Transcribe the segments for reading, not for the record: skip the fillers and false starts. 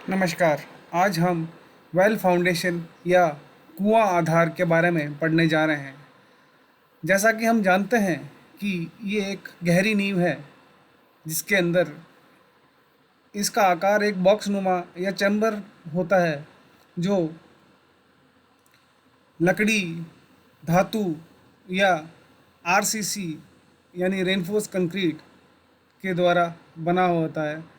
नमस्कार। आज हम वेल फाउंडेशन या कुआं आधार के बारे में पढ़ने जा रहे हैं। जैसा कि हम जानते हैं कि ये एक गहरी नींव है जिसके अंदर इसका आकार एक बॉक्स नुमा या चैम्बर होता है जो लकड़ी, धातु या आरसीसी यानी रेनफोर्स कंक्रीट के द्वारा बना हुआ होता है।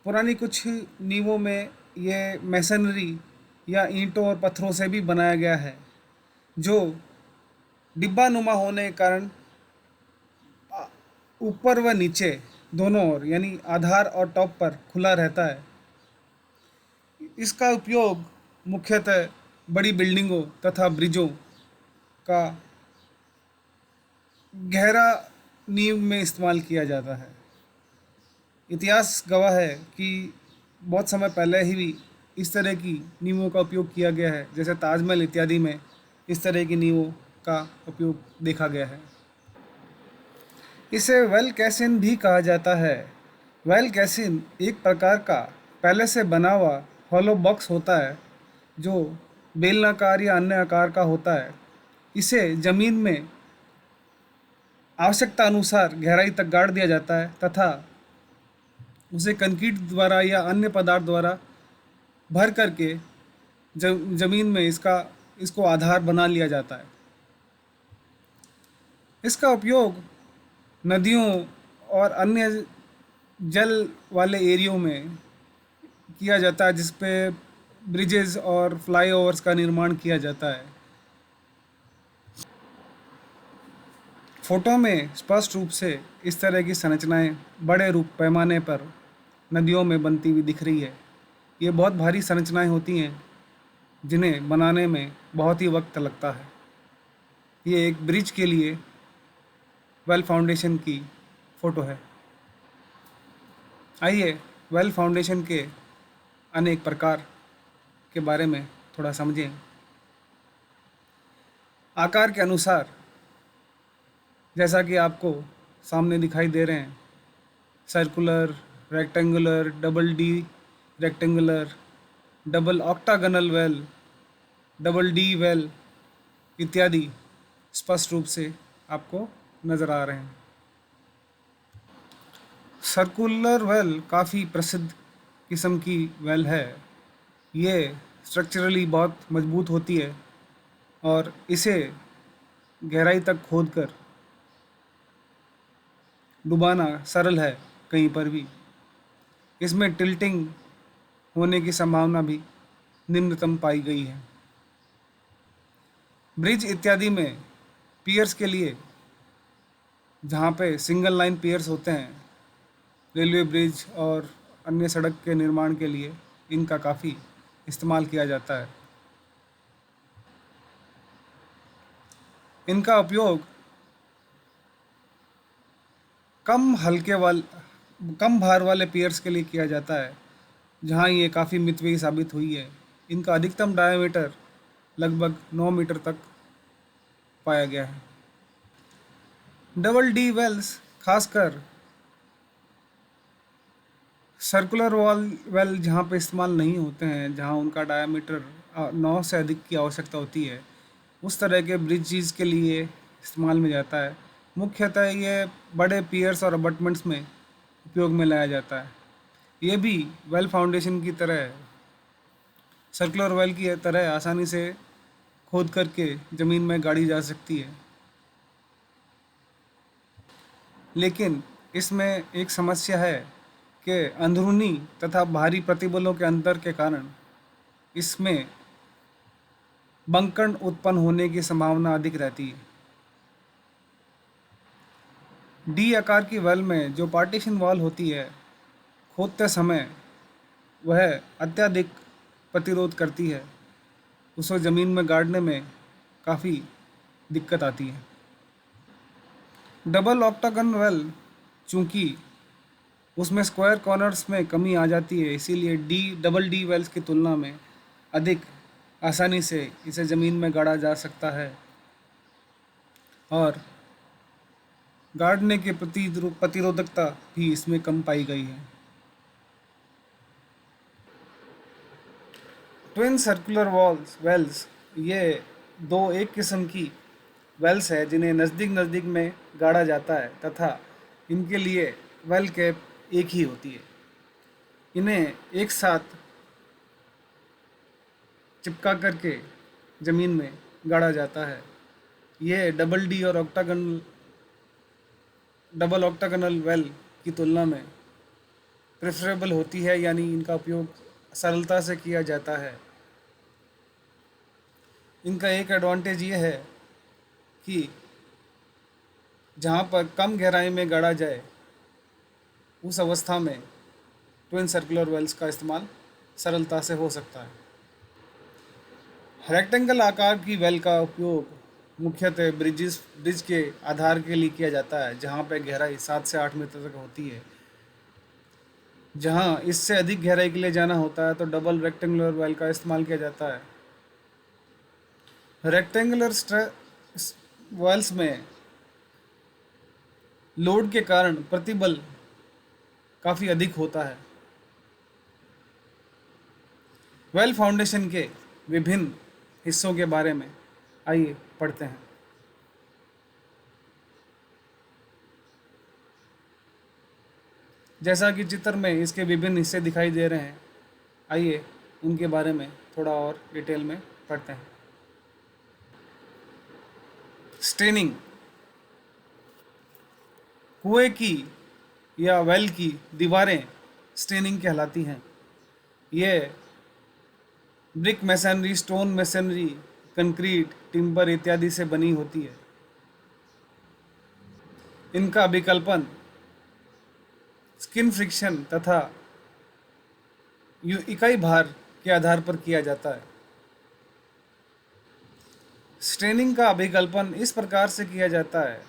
पुरानी कुछ नींवों में ये मैसनरी या ईंटों और पत्थरों से भी बनाया गया है जो डिब्बा नुमा होने के कारण ऊपर व नीचे दोनों ओर यानी आधार और टॉप पर खुला रहता है। इसका उपयोग मुख्यतः बड़ी बिल्डिंगों तथा ब्रिजों का गहरा नींव में इस्तेमाल किया जाता है। इतिहास गवाह है कि बहुत समय पहले ही भी इस तरह की नींवों का उपयोग किया गया है, जैसे ताजमहल इत्यादि में इस तरह की नींवों का उपयोग देखा गया है। इसे वेल कैसिन भी कहा जाता है। वेल कैसिन एक प्रकार का पहले से बना हुआ हॉलो बॉक्स होता है जो बेलनाकार या अन्य आकार का होता है। इसे ज़मीन में आवश्यकता अनुसार गहराई तक गाड़ दिया जाता है तथा उसे कंक्रीट द्वारा या अन्य पदार्थ द्वारा भर करके ज़मीन में इसको आधार बना लिया जाता है। इसका उपयोग नदियों और अन्य जल वाले एरियो में किया जाता है जिस पे ब्रिजेस और फ्लाईओवर्स का निर्माण किया जाता है। फोटो में स्पष्ट रूप से इस तरह की संरचनाएं बड़े रूप पैमाने पर नदियों में बनती हुई दिख रही है। ये बहुत भारी संरचनाएं होती हैं जिन्हें बनाने में बहुत ही वक्त लगता है। ये एक ब्रिज के लिए वेल फाउंडेशन की फ़ोटो है। आइए वेल फाउंडेशन के अनेक प्रकार के बारे में थोड़ा समझें। आकार के अनुसार जैसा कि आपको सामने दिखाई दे रहे हैं, circular, rectangular, double D rectangular, double octagonal well, double D well इत्यादि स्पष्ट रूप से आपको नज़र आ रहे हैं। सर्कुलर वेल काफ़ी प्रसिद्ध किस्म की वेल है। ये स्ट्रक्चरली बहुत मजबूत होती है और इसे गहराई तक खोदकर डुबाना सरल है कहीं पर भी। इसमें टिल्टिंग होने की संभावना भी निम्नतम पाई गई है। ब्रिज इत्यादि में पियर्स के लिए जहाँ पे सिंगल लाइन पियर्स होते हैं, रेलवे ब्रिज और अन्य सड़क के निर्माण के लिए इनका काफ़ी इस्तेमाल किया जाता है। इनका उपयोग कम भार वाले पियर्स के लिए किया जाता है जहाँ ये काफ़ी मितव्ययी साबित हुई है। इनका अधिकतम डायमीटर लगभग 9 मीटर तक पाया गया है। डबल डी वेल्स खासकर सर्कुलर वेल जहाँ पे इस्तेमाल नहीं होते हैं, जहाँ उनका डायमीटर 9 से अधिक की आवश्यकता होती है, उस तरह के ब्रिजेस के लिए इस्तेमाल में जाता है। मुख्यतः ये बड़े पियर्स और अबटमेंट्स में उपयोग में लाया जाता है। ये भी वेल फाउंडेशन की तरह, सर्कुलर वेल की तरह आसानी से खोद करके ज़मीन में गाड़ी जा सकती है। लेकिन इसमें एक समस्या है कि अंदरूनी तथा बाहरी प्रतिबलों के अंतर के कारण इसमें बंकन उत्पन्न होने की संभावना अधिक रहती है। डी आकार की वेल में जो पार्टीशन वॉल होती है, खोदते समय वह अत्यधिक प्रतिरोध करती है। उसे ज़मीन में गाड़ने में काफ़ी दिक्कत आती है। डबल ऑक्टागन वेल चूँकि उसमें स्क्वायर कॉर्नर्स में कमी आ जाती है, इसीलिए डबल डी वेल्स की तुलना में अधिक आसानी से इसे ज़मीन में गाड़ा जा सकता है और गाड़ने की प्रतिरोधकता भी इसमें कम पाई गई है। ट्विन सर्कुलर वॉल्स वेल्स ये दो एक किस्म की वेल्स है जिन्हें नज़दीक नज़दीक में गाड़ा जाता है तथा इनके लिए वेल कैप एक ही होती है। इन्हें एक साथ चिपका करके ज़मीन में गाड़ा जाता है। ये डबल डी और डबल ऑक्टागोनल वेल की तुलना में प्रेफरेबल होती है, यानी इनका उपयोग सरलता से किया जाता है। इनका एक एडवांटेज ये है कि जहाँ पर कम गहराई में गाड़ा जाए उस अवस्था में ट्विन सर्कुलर वेल्स का इस्तेमाल सरलता से हो सकता है। रेक्टेंगल आकार की वेल का उपयोग मुख्यतः ब्रिज के आधार के लिए किया जाता है, जहाँ पर गहराई 7 से 8 मीटर तक होती है। जहाँ इससे अधिक गहराई के लिए जाना होता है तो डबल रेक्टेंगुलर वेल का इस्तेमाल किया जाता है। रेक्टेंगुलर वेल्स में लोड के कारण प्रतिबल काफ़ी अधिक होता है। वेल फाउंडेशन के विभिन्न हिस्सों के बारे में आइए पढ़ते हैं। जैसा कि चित्र में इसके विभिन्न हिस्से दिखाई दे रहे हैं, आइए उनके बारे में थोड़ा और डिटेल में पढ़ते हैं। स्टेनिंग कुएं की या वेल की दीवारें स्टेनिंग कहलाती हैं। ये brick masonry, stone masonry, concrete, timber इत्यादि से बनी होती है। इनका विकल्पन स्किन फ्रिक्शन तथा इकाई भार के आधार पर किया जाता है। स्टेनिंग का अभिकल्पन इस प्रकार से किया जाता है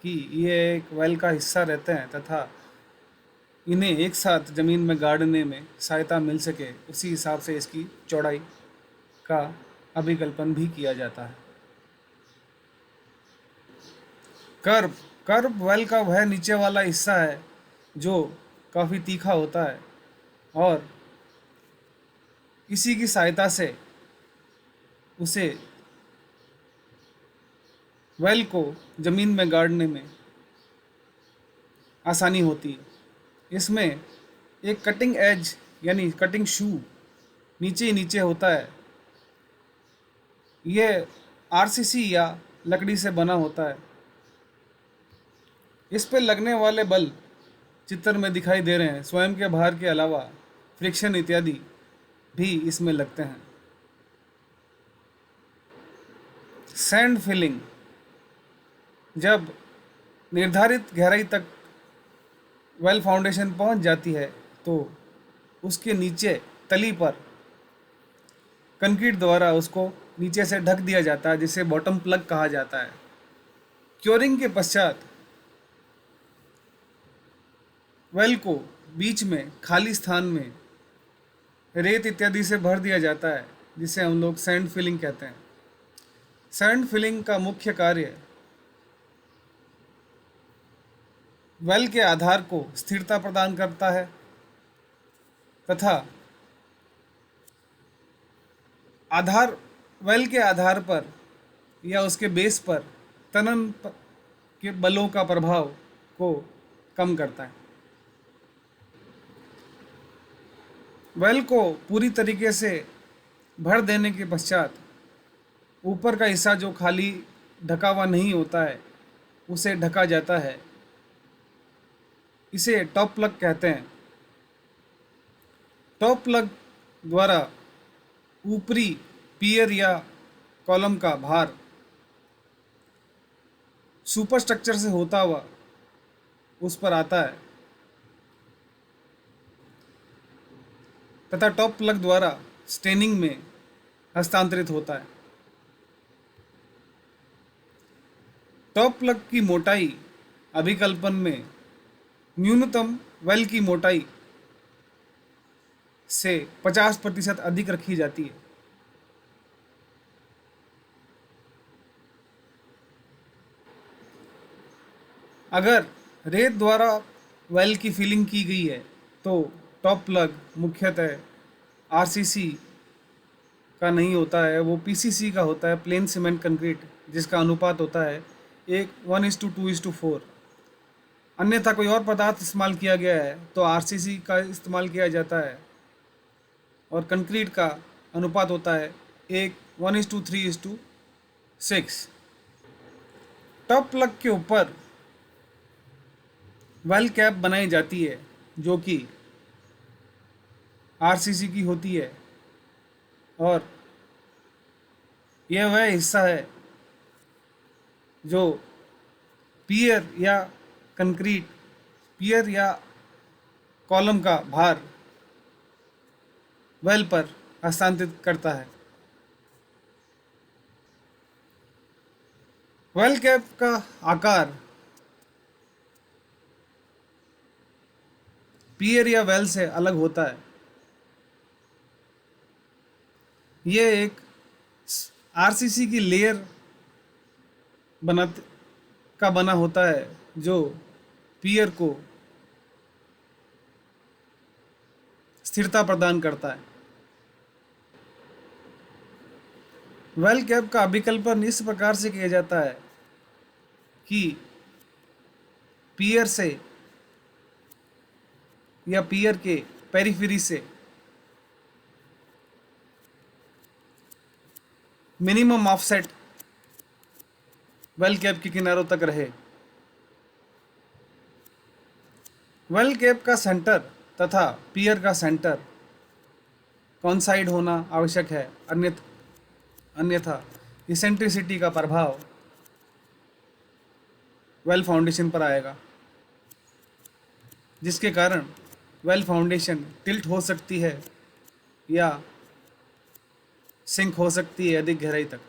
कि ये एक वेल का हिस्सा रहते हैं तथा इन्हें एक साथ ज़मीन में गाड़ने में सहायता मिल सके, उसी हिसाब से इसकी चौड़ाई का अभिकल्पन भी किया जाता है। कर्व कर्व वेल का वह नीचे वाला हिस्सा है जो काफ़ी तीखा होता है और इसी की सहायता से उसे वेल को ज़मीन में गाड़ने में आसानी होती है। इसमें एक कटिंग एज यानी कटिंग शू नीचे ही नीचे होता है। यह आरसीसी या लकड़ी से बना होता है। इस पर लगने वाले बल चित्र में दिखाई दे रहे हैं। स्वयं के भार के अलावा फ्रिक्शन इत्यादि भी इसमें लगते हैं। सैंड फिलिंग जब निर्धारित गहराई तक वेल फाउंडेशन पहुंच जाती है तो उसके नीचे तली पर कंक्रीट द्वारा उसको नीचे से ढक दिया जाता है, जिसे बॉटम प्लग कहा जाता है। क्योरिंग के पश्चात वेल को बीच में खाली स्थान में रेत इत्यादि से भर दिया जाता है, जिसे हम लोग सैंड फिलिंग कहते हैं। सैंड फिलिंग का मुख्य कार्य वेल के आधार को स्थिरता प्रदान करता है तथा वेल के आधार पर या उसके बेस पर के बलों का प्रभाव को कम करता है। वेल को पूरी तरीके से भर देने के पश्चात ऊपर का हिस्सा जो खाली ढका हुआ नहीं होता है उसे ढका जाता है। इसे टॉप प्लग कहते हैं। टॉप प्लग द्वारा ऊपरी पियर या कॉलम का भार सुपर स्ट्रक्चर से होता हुआ उस पर आता है तथा टॉप प्लग द्वारा स्टेनिंग में हस्तांतरित होता है। टॉप प्लग की मोटाई अभिकल्पन में न्यूनतम वेल की मोटाई से 50% अधिक रखी जाती है। अगर रेत द्वारा वेल की फिलिंग की गई है तो टॉप प्लग मुख्यतः आरसीसी का नहीं होता है, वो पीसीसी का होता है, प्लेन सीमेंट कंक्रीट, जिसका अनुपात होता है एक 1:2:4। अन्यथा कोई और पदार्थ इस्तेमाल किया गया है तो आरसीसी का इस्तेमाल किया जाता है, और कंक्रीट का अनुपात होता है एक 1:3:6। टॉप प्लग के ऊपर वेल कैप बनाई जाती है जो कि आरसीसी की होती है, और यह वह हिस्सा है जो पियर या कंक्रीट पियर या कॉलम का भार वेल पर हस्तांतरित करता है। वेल कैप का आकार पियर या वेल से अलग होता है। यह एक आरसीसी की लेयर बना का बना होता है जो पियर को स्थिरता प्रदान करता है। वेल कैप का अभिकल्पन इस प्रकार से किया जाता है कि पियर से या पियर के पेरिफेरी से मिनिमम ऑफसेट वेल कैप के किनारों तक रहे। वेल कैप का सेंटर तथा पियर का सेंटर कॉन्साइड होना आवश्यक है, अन्यथा इसेंट्रिसिटी का प्रभाव वेल फाउंडेशन पर आएगा, जिसके कारण वेल फाउंडेशन टिल्ट हो सकती है या सिंक हो सकती है अधिक गहराई तक।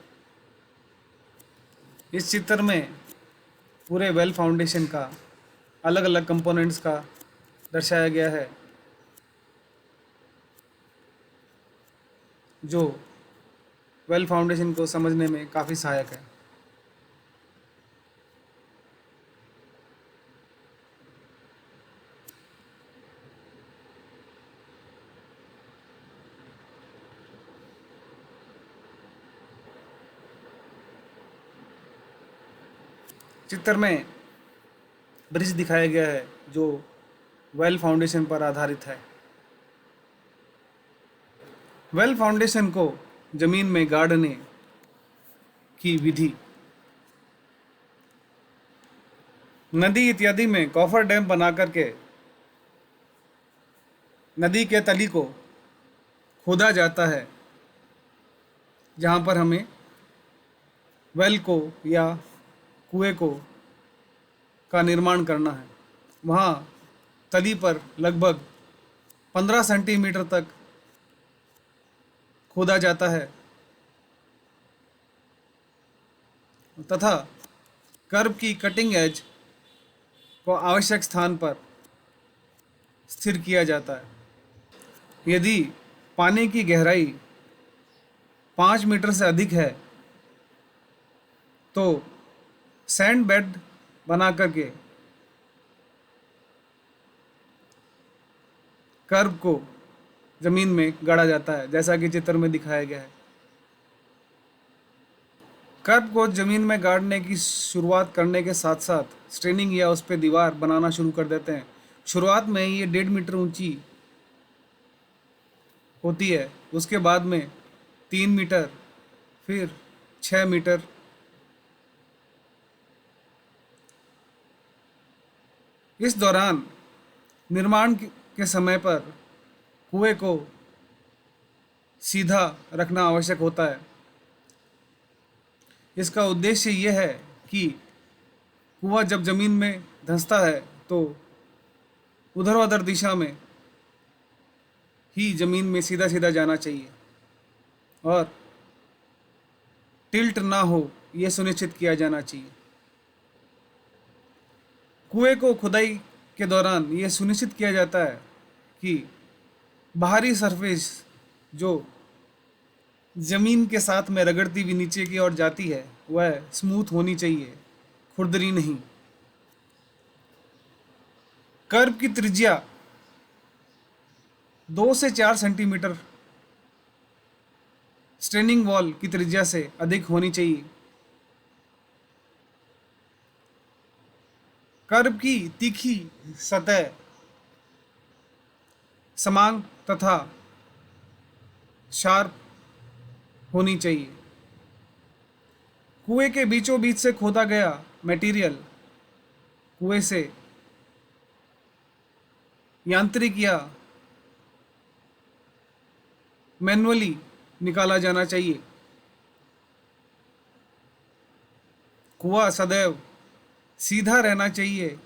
इस चित्र में पूरे वेल फाउंडेशन का अलग अलग कंपोनेंट्स का दर्शाया गया है, जो वेल फाउंडेशन को समझने में काफ़ी सहायक है। चित्र में ब्रिज दिखाया गया है जो वेल फाउंडेशन पर आधारित है। वेल फाउंडेशन को जमीन में गाड़ने की विधि। नदी इत्यादि में कॉफर डैम बना करके नदी के तली को खोदा जाता है, जहाँ पर हमें वेल को या कुएं को का निर्माण करना है। वहाँ तली पर लगभग 15 सेंटीमीटर तक खोदा जाता है तथा कर्व की कटिंग एज को आवश्यक स्थान पर स्थिर किया जाता है। यदि पानी की गहराई 5 मीटर से अधिक है तो सैंड बेड बना करके कर्व को जमीन में गाड़ा जाता है, जैसा कि चित्र में दिखाया गया है। कर्व को जमीन में गाड़ने की शुरुआत करने के साथ साथ स्ट्रेनिंग या उस पर दीवार बनाना शुरू कर देते हैं। शुरुआत में ये 1.5 मीटर ऊंची होती है, उसके बाद में 3 मीटर, फिर 6 मीटर। इस दौरान निर्माण के समय पर कुएं को सीधा रखना आवश्यक होता है। इसका उद्देश्य यह है कि कुआं जब जमीन में धंसता है तो ऊर्ध्वाधर दिशा में ही जमीन में सीधा सीधा जाना चाहिए और टिल्ट ना हो, यह सुनिश्चित किया जाना चाहिए। कुएं को खुदाई के दौरान यह सुनिश्चित किया जाता है कि बाहरी सरफेस जो जमीन के साथ में रगड़ती हुई नीचे की ओर जाती है वह स्मूथ होनी चाहिए, खुरदरी नहीं। कर्व की त्रिज्या 2 से 4 सेंटीमीटर स्ट्रेनिंग वॉल की त्रिज्या से अधिक होनी चाहिए। कर्व की तीखी सतह समान तथा शार्प होनी चाहिए। कुएं के बीचों बीच से खोदा गया मटेरियल कुएं से यांत्रिक या मैन्युअली निकाला जाना चाहिए। कुआं सदैव सीधा रहना चाहिए।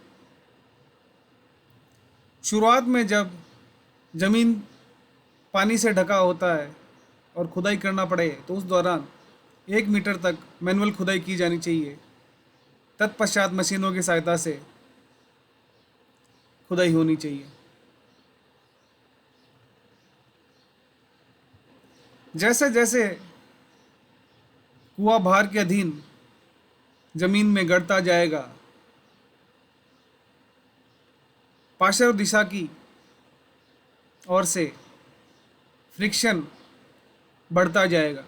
शुरुआत में जब जमीन पानी से ढका होता है और खुदाई करना पड़े तो उस दौरान 1 मीटर तक मैनुअल खुदाई की जानी चाहिए। तत्पश्चात मशीनों की सहायता से खुदाई होनी चाहिए। जैसे जैसे कुआं भार के अधीन जमीन में गड़ता जाएगा, पार्श्व दिशा की ओर से फ्रिक्शन बढ़ता जाएगा।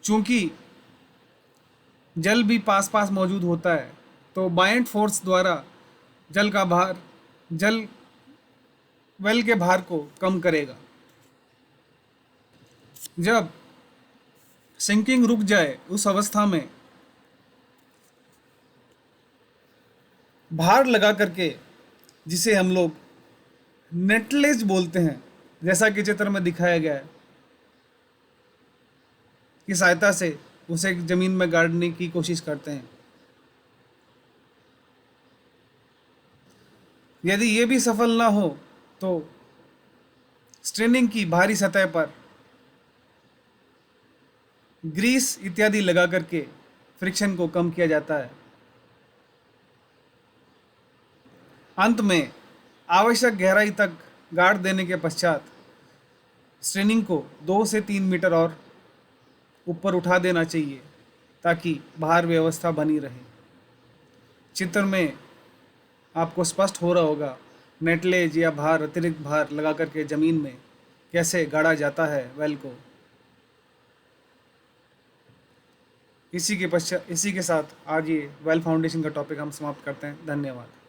चूंकि जल भी पास पास मौजूद होता है तो बायंट फोर्स द्वारा जल वेल के भार को कम करेगा। जब सिंकिंग रुक जाए उस अवस्था में भार लगा करके, जिसे हम लोग नेटलेज बोलते हैं, जैसा कि चित्र में दिखाया गया है, की सहायता से उसे जमीन में गाड़ने की कोशिश करते हैं। यदि ये भी सफल ना हो तो स्ट्रेनिंग की बाहरी सतह पर ग्रीस इत्यादि लगा करके फ्रिक्शन को कम किया जाता है। अंत में आवश्यक गहराई तक गाड़ देने के पश्चात स्ट्रेनिंग को 2 से 3 मीटर और ऊपर उठा देना चाहिए ताकि भार व्यवस्था बनी रहे। चित्र में आपको स्पष्ट हो रहा होगा नेटलेज या भार, अतिरिक्त भार लगा करके ज़मीन में कैसे गाड़ा जाता है वेल को। इसी के साथ आज ये वेल फाउंडेशन का टॉपिक हम समाप्त करते हैं। धन्यवाद।